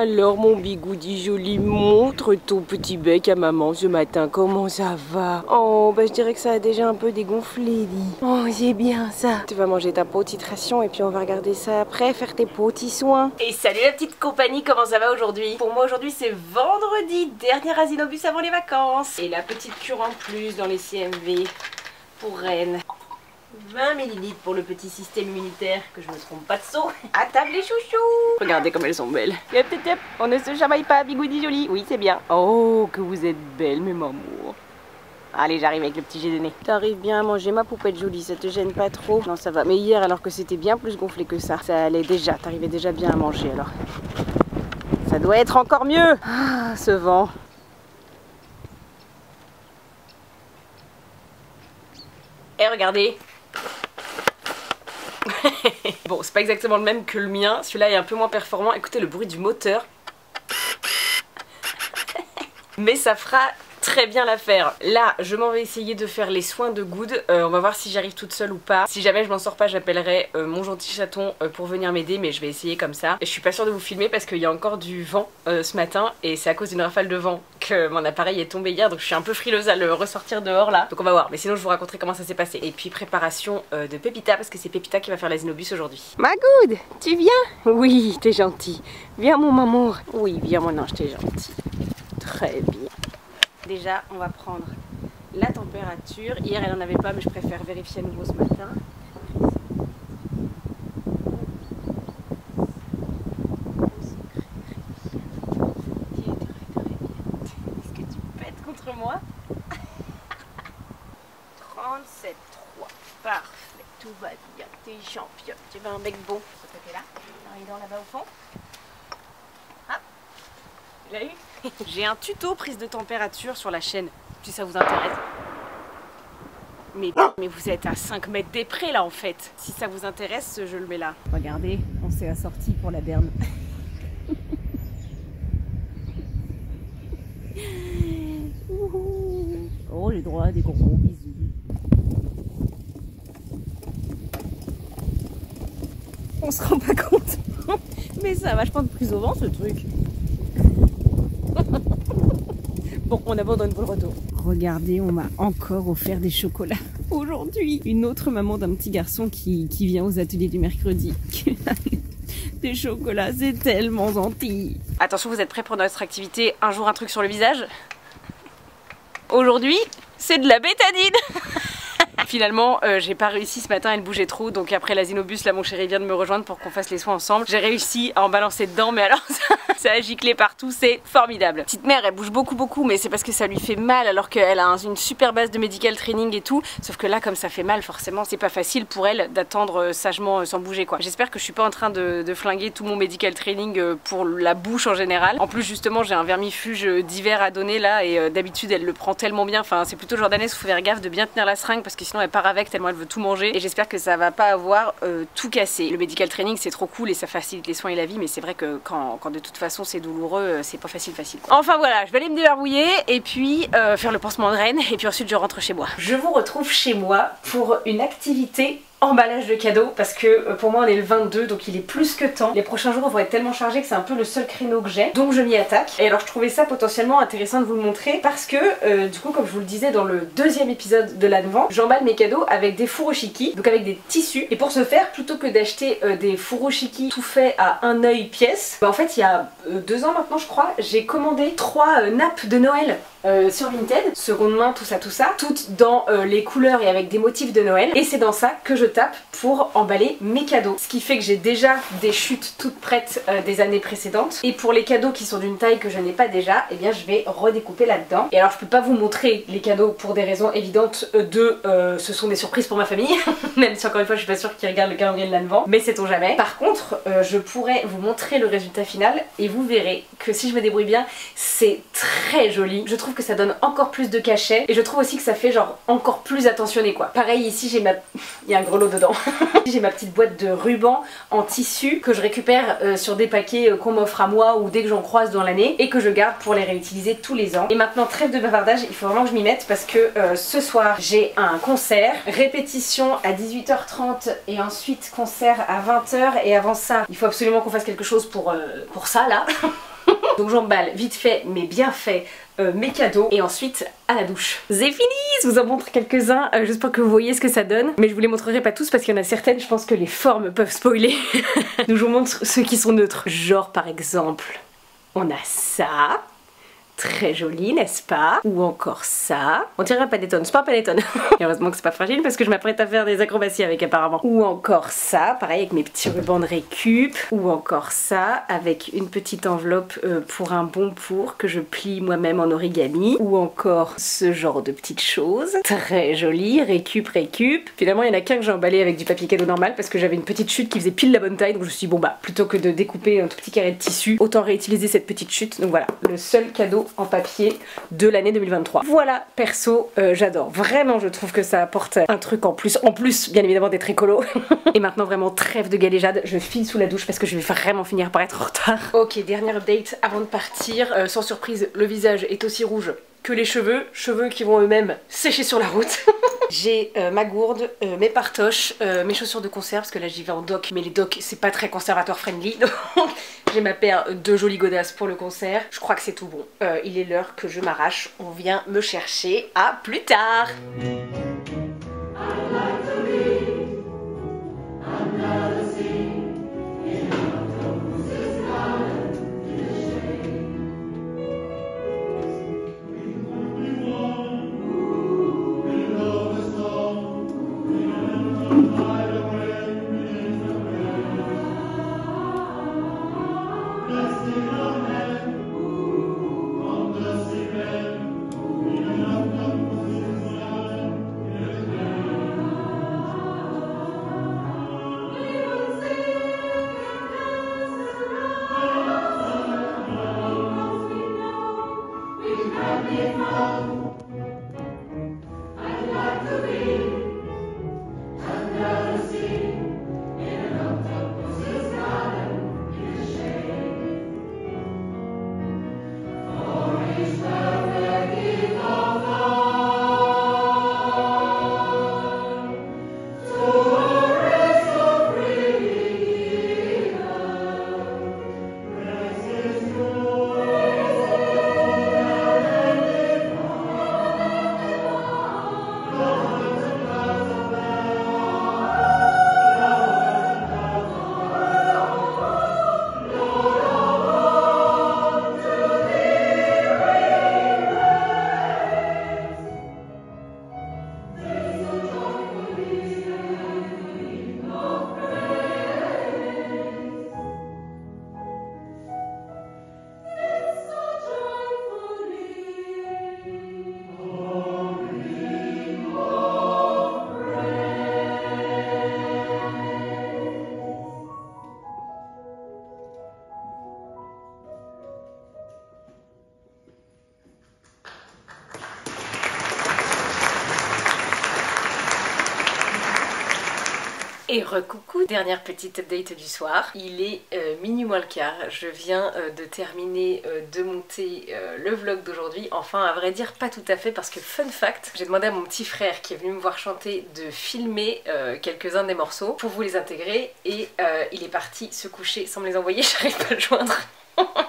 Alors mon bigoudi joli, montre ton petit bec à maman ce matin, comment ça va? Oh bah je dirais que ça a déjà un peu dégonflé dit. Oh c'est bien ça. Tu vas manger ta petite ration et puis on va regarder ça après, faire tes petits soins. Et salut la petite compagnie, comment ça va aujourd'hui? Pour moi aujourd'hui c'est vendredi, dernier Asinobus avant les vacances. Et la petite cure en plus dans les CMV pour Rennes. 20 ml pour le petit système immunitaire, que je me trompe pas de saut. À table les chouchous. Regardez comme elles sont belles. Yep, yep, yep. On ne se chamaille pas, bigoudi joli. Oui, c'est bien. Oh, que vous êtes belle, mes mamours. Allez, j'arrive avec le petit déjeuner. T'arrives bien à manger, ma poupette jolie, ça te gêne pas trop? Non, ça va. Mais hier, alors que c'était bien plus gonflé que ça allait déjà. T'arrivais déjà bien à manger, alors. Ça doit être encore mieux. Ah, ce vent. Et regardez. Bon, c'est pas exactement le même que le mien, celui-là est un peu moins performant. Écoutez le bruit du moteur. Mais ça fera très bien l'affaire. Là, je m'en vais essayer de faire les soins de Good. On va voir si j'arrive toute seule ou pas. Si jamais je m'en sors pas, j'appellerai mon gentil chaton pour venir m'aider, mais je vais essayer comme ça. Et je suis pas sûre de vous filmer parce qu'il y a encore du vent ce matin et c'est à cause d'une rafale de vent que mon appareil est tombé hier, donc je suis un peu frileuse à le ressortir dehors là. Donc on va voir, mais sinon je vous raconterai comment ça s'est passé. Et puis préparation de Pépita, parce que c'est Pépita qui va faire l'Asinobus aujourd'hui. Ma Good, tu viens? Oui, t'es gentil. Viens mon maman. Oui, viens mon ange, t'es gentil. Très bien. Déjà, on va prendre la température. Hier, elle n'en avait pas, mais je préfère vérifier à nouveau ce matin. Est-ce que tu pètes contre moi? 37,3. Parfait, tout va bien. T'es championne. Tu veux un bec bon? Ce côté-là. Il est là-bas au fond. Ah, tu l'as eu? J'ai un tuto prise de température sur la chaîne, si ça vous intéresse. Mais vous êtes à 5 mètres des prés là en fait. Si ça vous intéresse, je le mets là. Regardez, on s'est assorti pour la berne. Oh, j'ai droit à des gros bisous. On se rend pas compte. Mais ça a vachement de prise au vent ce truc. Bon, on abandonne pour le retour. Regardez, on m'a encore offert des chocolats. Aujourd'hui, une autre maman d'un petit garçon qui vient aux ateliers du mercredi. Des chocolats, c'est tellement gentil. Attention, vous êtes prêts pour notre activité? Un jour, un truc sur le visage? Aujourd'hui, c'est de la bétadine. Finalement, j'ai pas réussi ce matin, elle bougeait trop, donc après l'Asinobus, là mon chéri vient de me rejoindre pour qu'on fasse les soins ensemble. J'ai réussi à en balancer dedans, mais alors ça a giclé partout, c'est formidable. Petite mère, elle bouge beaucoup, mais c'est parce que ça lui fait mal alors qu'elle a une super base de medical training et tout. Sauf que là, comme ça fait mal, forcément, c'est pas facile pour elle d'attendre sagement sans bouger quoi. J'espère que je suis pas en train de flinguer tout mon medical training pour la bouche en général. En plus, justement, j'ai un vermifuge d'hiver à donner là et d'habitude, elle le prend tellement bien. Enfin, c'est plutôt jordanaise, faut faire gaffe de bien tenir la seringue parce que sinon elle part avec tellement elle veut tout manger et j'espère que ça va pas avoir tout cassé. Le medical training c'est trop cool et ça facilite les soins et la vie, mais c'est vrai que quand de toute façon c'est douloureux, c'est pas facile. Enfin voilà, je vais aller me débarbouiller et puis faire le pansement de Rennes et puis ensuite je rentre chez moi. Je vous retrouve chez moi pour une activité emballage de cadeaux parce que pour moi on est le 22 donc il est plus que temps. Les prochains jours vont être tellement chargés que c'est un peu le seul créneau que j'ai, donc je m'y attaque. Et alors je trouvais ça potentiellement intéressant de vous le montrer parce que du coup comme je vous le disais dans le deuxième épisode de l'Advent, j'emballe mes cadeaux avec des furoshiki, donc avec des tissus. Et pour ce faire, plutôt que d'acheter des furoshiki tout fait à un œil pièce, bah en fait il y a 2 ans maintenant je crois, j'ai commandé 3 nappes de Noël sur Vinted, seconde main, tout ça, toutes dans les couleurs et avec des motifs de Noël, et c'est dans ça que je tape pour emballer mes cadeaux. Ce qui fait que j'ai déjà des chutes toutes prêtes des années précédentes, et pour les cadeaux qui sont d'une taille que je n'ai pas déjà, eh bien je vais redécouper là-dedans. Et alors je peux pas vous montrer les cadeaux pour des raisons évidentes ce sont des surprises pour ma famille, même si encore une fois je suis pas sûre qu'ils regardent le calendrier de l'Advent, mais sait-on jamais. Par contre, je pourrais vous montrer le résultat final, et vous verrez que si je me débrouille bien, c'est très joli. Je trouve que ça donne encore plus de cachet et je trouve aussi que ça fait genre encore plus attentionné quoi. Pareil ici j'ai ma... il y a un grelot dedans. J'ai ma petite boîte de rubans en tissu que je récupère sur des paquets qu'on m'offre à moi ou dès que j'en croise dans l'année et que je garde pour les réutiliser tous les ans. Et maintenant trêve de bavardage, il faut vraiment que je m'y mette parce que ce soir j'ai un concert, répétition à 18h30 et ensuite concert à 20h, et avant ça il faut absolument qu'on fasse quelque chose pour ça là. Donc j'emballe vite fait mais bien fait mes cadeaux et ensuite à la douche. C'est fini. Je vous en montre quelques-uns juste pour que vous voyez ce que ça donne, mais je vous les montrerai pas tous parce qu'il y en a certaines, je pense que les formes peuvent spoiler. Donc je vous montre ceux qui sont neutres. Genre par exemple, on a ça. Très joli, n'est-ce pas? Ou encore ça. On dirait un panettone, c'est pas un panettone. Heureusement que c'est pas fragile parce que je m'apprête à faire des acrobaties avec apparemment. Ou encore ça, pareil avec mes petits rubans de récup. Ou encore ça, avec une petite enveloppe pour un bon pour que je plie moi-même en origami. Ou encore ce genre de petites choses. Très joli, récup. Finalement il y en a qu'un que j'ai emballé avec du papier cadeau normal parce que j'avais une petite chute qui faisait pile la bonne taille. Donc je me suis dit bon bah plutôt que de découper un tout petit carré de tissu, autant réutiliser cette petite chute. Donc voilà, le seul cadeau en papier de l'année 2023. Voilà, perso, j'adore. Vraiment, je trouve que ça apporte un truc en plus bien évidemment d'être écolo. Et maintenant, vraiment, trêve de galéjade. Je file sous la douche parce que je vais vraiment finir par être en retard. Ok, dernière update avant de partir. Sans surprise, le visage est aussi rouge que les cheveux qui vont eux-mêmes sécher sur la route. J'ai ma gourde, mes partoches, mes chaussures de conserve parce que là j'y vais en doc, mais les docs c'est pas très conservateur friendly, donc j'ai ma paire de jolies godasses pour le concert. Je crois que c'est tout bon. Il est l'heure que je m'arrache, on vient me chercher. À plus tard. Et recoucou, dernière petite update du soir. Il est minuit moins le quart, je viens de terminer de monter le vlog d'aujourd'hui. Enfin à vrai dire pas tout à fait parce que fun fact, j'ai demandé à mon petit frère qui est venu me voir chanter de filmer quelques-uns des morceaux pour vous les intégrer et il est parti se coucher sans me les envoyer, j'arrive pas à le joindre.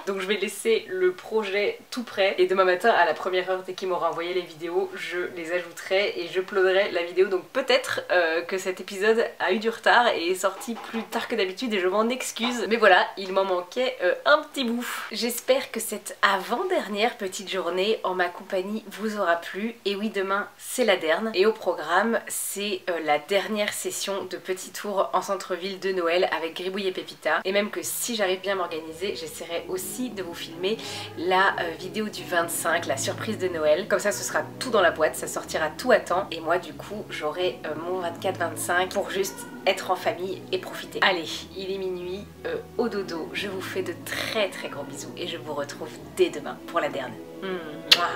Donc je vais laisser le projet tout prêt et demain matin à la première heure dès qu'il m'aura envoyé les vidéos je les ajouterai et je uploaderai la vidéo. Donc peut-être que cet épisode a eu du retard et est sorti plus tard que d'habitude et je m'en excuse, mais voilà, il m'en manquait un petit bout. J'espère que cette avant-dernière petite journée en ma compagnie vous aura plu. Et oui, demain c'est la dernière et au programme c'est la dernière session de petit tour en centre-ville de Noël avec Gribouille et Pépita, et même que si j'arrive bien à m'organiser j'essaierai aussi de vous filmer la vidéo du 25, la surprise de Noël. Comme ça ce sera tout dans la boîte, ça sortira tout à temps et moi du coup j'aurai mon 24-25 pour juste être en famille et profiter. Allez, il est minuit, au dodo, je vous fais de très très gros bisous et je vous retrouve dès demain pour la dernière. Mouah.